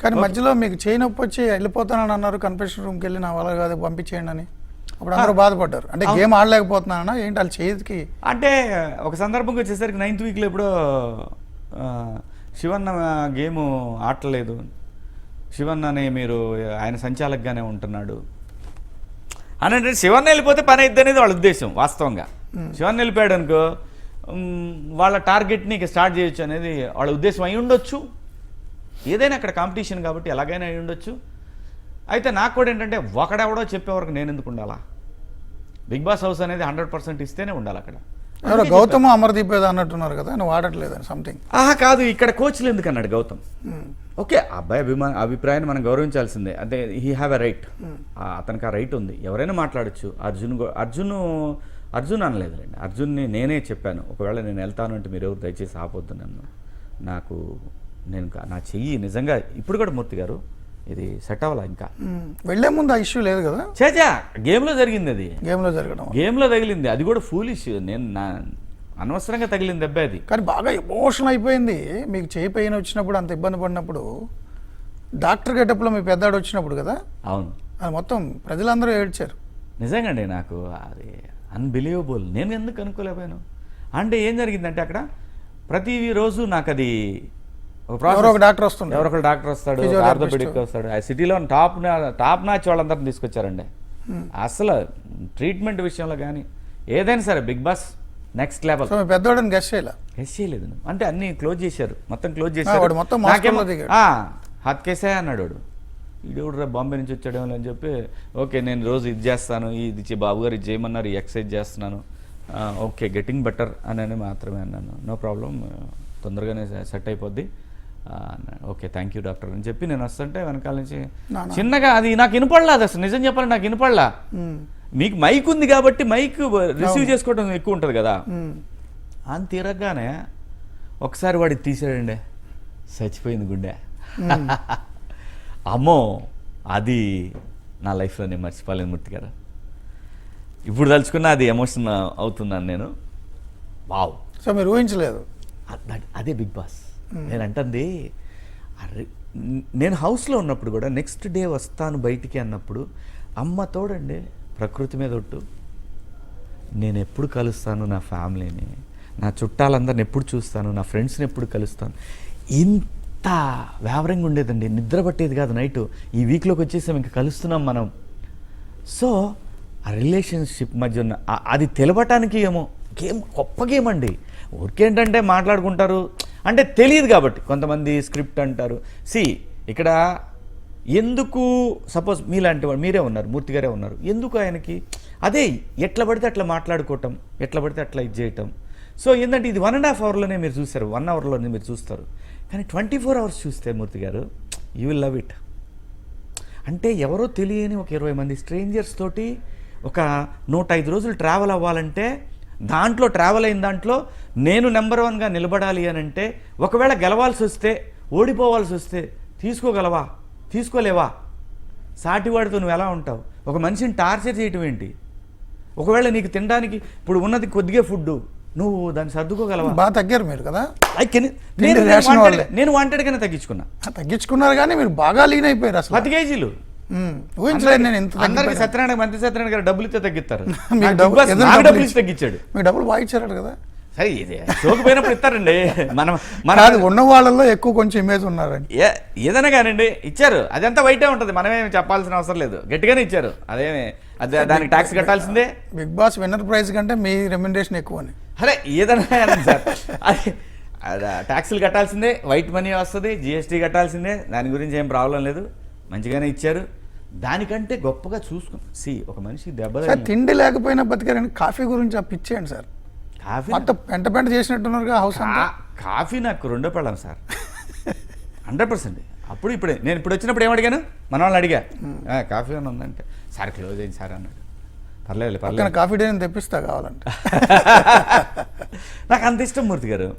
కానీ మధ్యలో మీకు చేయి నొప్పి వచ్చి వెళ్ళిపోతానని అన్నారు, కన్ఫెషన్ రూమ్కి వెళ్ళి నా వల్ల కాదు పంపించేయండి అని. అప్పుడు అందరూ బాధపడ్డారు. అంటే గేమ్ ఆడలేకపోతున్నానా ఏంటి వాళ్ళ చేతికి? అంటే ఒక సందర్భంగా వచ్చేసరికి 9th వీక్లో ఎప్పుడో శివన్న గేము ఆడలేదు, శివన్ననే మీరు ఆయన సంచాలకుగానే ఉంటున్నాడు అని అంటే శివన్న వెళ్ళిపోతే పని అయిద్ది అనేది వాళ్ళ ఉద్దేశం. వాస్తవంగా శివన్న వెళ్ళిపోయాడు అనుకో వాళ్ళ టార్గెట్ని ఇక స్టార్ట్ చేయొచ్చు అనేది వాళ్ళ ఉద్దేశం అయి ఉండొచ్చు. ఏదైనా అక్కడ కాంపిటీషన్ కాబట్టి ఎలాగైనా అయి ఉండొచ్చు. అయితే నాకు కూడా ఏంటంటే ఒకడెవడో చెప్పేవరకు నేను ఎందుకు ఉండాలా? బిగ్ బాస్ హౌస్ అనేది 100% ఇస్తేనే ఉండాలి అక్కడ. ఎవరో గౌతమ్ అమర్దీప్ ఏదో అన్నట్టున్నారు కదా, నువ్వు ఆడట్లేదని సంథింగ్. కాదు, ఇక్కడ కోచ్లు ఎందుకు అన్నాడు గౌతమ్. ఓకే, అబ్బాయి అభిప్రాయాన్ని మనం గౌరవించాల్సిందే. అంటే హీ హ్యావ్ ఎ రైట్, అతనికి ఆ రైట్ ఉంది, ఎవరైనా మాట్లాడచ్చు. అర్జున్ అనలేదులేండి, అర్జున్ని నేనే చెప్పాను ఒకవేళ నేను వెళ్తాను అంటే మీరు ఎవరు దయచేసి ఆపొద్దు నన్ను. నా చెయ్యి నిజంగా ఇప్పుడు కూడా మూర్తి గారు ఇది సెట్ అవ్వాలా. ఇంకా వెళ్లే ముందు ఆ ఇష్యూ లేదు కదా, చేచా గేమ్లో జరిగింది, అది గేమ్లో తగిలింది, అది కూడా ఫూలిష్. నేను అనవసరంగా తగిలింది దెబ్బ అది. కానీ బాగా ఎమోషన్ అయిపోయింది మీకు. చేయి పెయిన్ వచ్చినప్పుడు అంత ఇబ్బంది పడినప్పుడు డాక్టర్ గెటప్లో మీ పెద్దాడు వచ్చినప్పుడు కదా. అవును, అది మొత్తం ప్రజలందరూ ఏడ్చారు. నిజంగా అండి, నాకు అది అన్బిలీవబుల్. నేను ఎందుకు అనుకోలేకపోయాను అంటే ఏం జరిగిందంటే అక్కడ ప్రతి రోజు నాకు అది ఎవరో ఒక డాక్టర్ వస్తుంది, ఎవరో ఒక డాక్టర్ వస్తాడు, ఆర్థోపెడిక్ వస్తాడు. ఆ సిటీలో టాప్ నాచ్ వాళ్ళందరినీ తీసుకొచ్చారండి. అసలు ట్రీట్మెంట్ విషయంలో కానీ ఏదైనా సరే బిగ్ బాస్ నెక్స్ట్ లెవెల్. పెద్దవాడిని గెస్ చేయలేదు అంటే అన్ని క్లోజ్ చేశారు, మొత్తం క్లోజ్ చేశారు. హత్ కేసే అన్నాడు వాడు, ఈడెవడు రా బాంబే నుంచి వచ్చాడేమో అని చెప్పి ఓకే నేను రోజు ఇది చేస్తాను, ఇది బాబు గారు ఇది చేయమన్నారు, ఈ ఎక్సర్సైజ్ చేస్తున్నాను, ఓకే గెటింగ్ బెటర్ అని మాత్రమే అన్నాను. నో ప్రాబ్లం, తొందరగానే సెట్ అయిపోద్ది, ఓకే థ్యాంక్ యూ డాక్టర్ అని చెప్పి నేను వస్తుంటే వెనకాల నుంచి చిన్నగా అది నాకు వినపడలా. అది అసలు నిజం చెప్పాలి నాకు వినపడలా. మీకు మైక్ ఉంది కాబట్టి మైక్ రిసీవ్ చేసుకోవడం ఎక్కువ ఉంటుంది కదా. అని తిరగగానే ఒకసారి వాడికి తీసాడండి, చచ్చిపోయింది గుండె. అమ్మో, అది నా లైఫ్లో నేను మర్చిపోలేను మూర్తి గారు. ఇప్పుడు తలుచుకున్నా అది ఎమోషన్ అవుతున్నాను నేను. వావ్, సో మీరు ఊహించలేదు. అదే బిగ్ బాస్. నేను అంటుంది నేను హౌస్లో ఉన్నప్పుడు కూడా నెక్స్ట్ డే వస్తాను బయటికి అన్నప్పుడు అమ్మ తోడండి, ప్రకృతి మీద ఒట్టు, నేను ఎప్పుడు కలుస్తాను నా ఫ్యామిలీని, నా చుట్టాలందరిని ఎప్పుడు చూస్తాను, నా ఫ్రెండ్స్ని ఎప్పుడు కలుస్తాను. ఇంత వ్యావరంగా ఉండేదండి, నిద్ర పట్టేది కాదు నైటు. ఈ వీక్లోకి వచ్చేసాం, ఇంకా కలుస్తున్నాం మనం. సో ఆ రిలేషన్షిప్ మధ్య ఉన్న అది తెలవటానికి ఏమో గేమ్ గొప్ప గేమ్ అండి. ఊరికేంటంటే మాట్లాడుకుంటారు అంటే తెలియదు కాబట్టి కొంతమంది స్క్రిప్ట్ అంటారు. ఇక్కడ ఎందుకు సపోజ్ మీలాంటి వాడు మీరే ఉన్నారు, మూర్తి గారే ఉన్నారు, ఎందుకు ఆయనకి అదే ఎట్లా పడితే అట్లా మాట్లాడుకోవటం, ఎట్లా పడితే అట్లా ఇది చేయటం. సో ఏంటంటే ఇది 1.5 అవర్లోనే మీరు చూస్తారు, 1 అవర్లోనే మీరు చూస్తారు. కానీ 24 అవర్స్ చూస్తే మూర్తి గారు యూ విల్ లవ్ ఇట్. అంటే ఎవరో తెలియని ఒక 20 మంది స్ట్రేంజర్స్ తోటి ఒక 105 రోజులు ట్రావెల్ అవ్వాలంటే దాంట్లో ట్రావెల్ అయిన దాంట్లో నేను నెంబర్ 1గా నిలబడాలి అని అంటే ఒకవేళ గెలవాల్సి వస్తే, ఓడిపోవాల్సి వస్తే తీసుకోగలవా, తీసుకోలేవా? సాటివాడితో నువ్వు ఎలా ఉంటావు? ఒక మనిషిని టార్చర్ చేయటం ఏంటి? ఒకవేళ నీకు తినడానికి ఇప్పుడు ఉన్నది కొద్దిగా ఫుడ్, నువ్వు దాన్ని సర్దుకోగలవా? బాగా తగ్గారు మీరు కదా. నేను వాంటెడ్గానే తగ్గించుకున్నారు కానీ మీరు బాగా లీన్ అయిపోయారు. అసలు 10 కేజీలు ఊహించలేదు నేను. అందరికి సత్యనారాయణ మంత్రి సత్యనారాయణ గారు డబ్బులు ఇస్తే తగ్గిస్తారు, డబ్బులు ఇచ్చి తగ్గించాడు. మీకు డబ్బులు బాగా ఇచ్చారు కదా. సరే ఇది సోకిపోయినప్పుడు ఇస్తారండి. మన ఉన్న వాళ్ళల్లో ఎక్కువ కొంచెం ఇమేజ్ ఉన్నారండి. ఏదైనా కానండి ఇచ్చారు, అదంతా వైటే ఉంటుంది, మనమేమి చెప్పాల్సిన అవసరం లేదు, గట్టిగానే ఇచ్చారు. అదే దానికి ట్యాక్స్ కట్టాల్సిందే. బిగ్ బాస్ విన్నర్ ప్రైజ్ కంటే మీ రెమ్యునరేషన్ ఎక్కువ అని. అరే ఏదైనా సార్, అది ట్యాక్సులు కట్టాల్సిందే, వైట్ మనీ వస్తుంది, జిఎస్టీ కట్టాల్సిందే, దాని గురించి ఏం ప్రాబ్లం లేదు. మంచిగానే ఇచ్చారు. దానికంటే గొప్పగా చూసుకుని ఒక మనిషి దెబ్బ తిండి లేకపోయినా బతికారని కాఫీ గురించి పిచ్చేయండి సార్. కాఫీ పెంట పెంట చేసినట్టున్నారు హౌస్. కాఫీ నాకు 2 పెళ్ళాం సార్, 100%. అప్పుడు నేను ఇప్పుడు వచ్చినప్పుడు ఏమడిగాను, మన వాళ్ళని అడిగా కాఫీ అని ఉందంటే సార్ క్లోజ్ అయింది సార్ అన్నాడు. పర్లేదు కాఫీ డే తెప్పిస్తా కావాలంటే. నాకు అంత ఇష్టం మూర్తి గారు.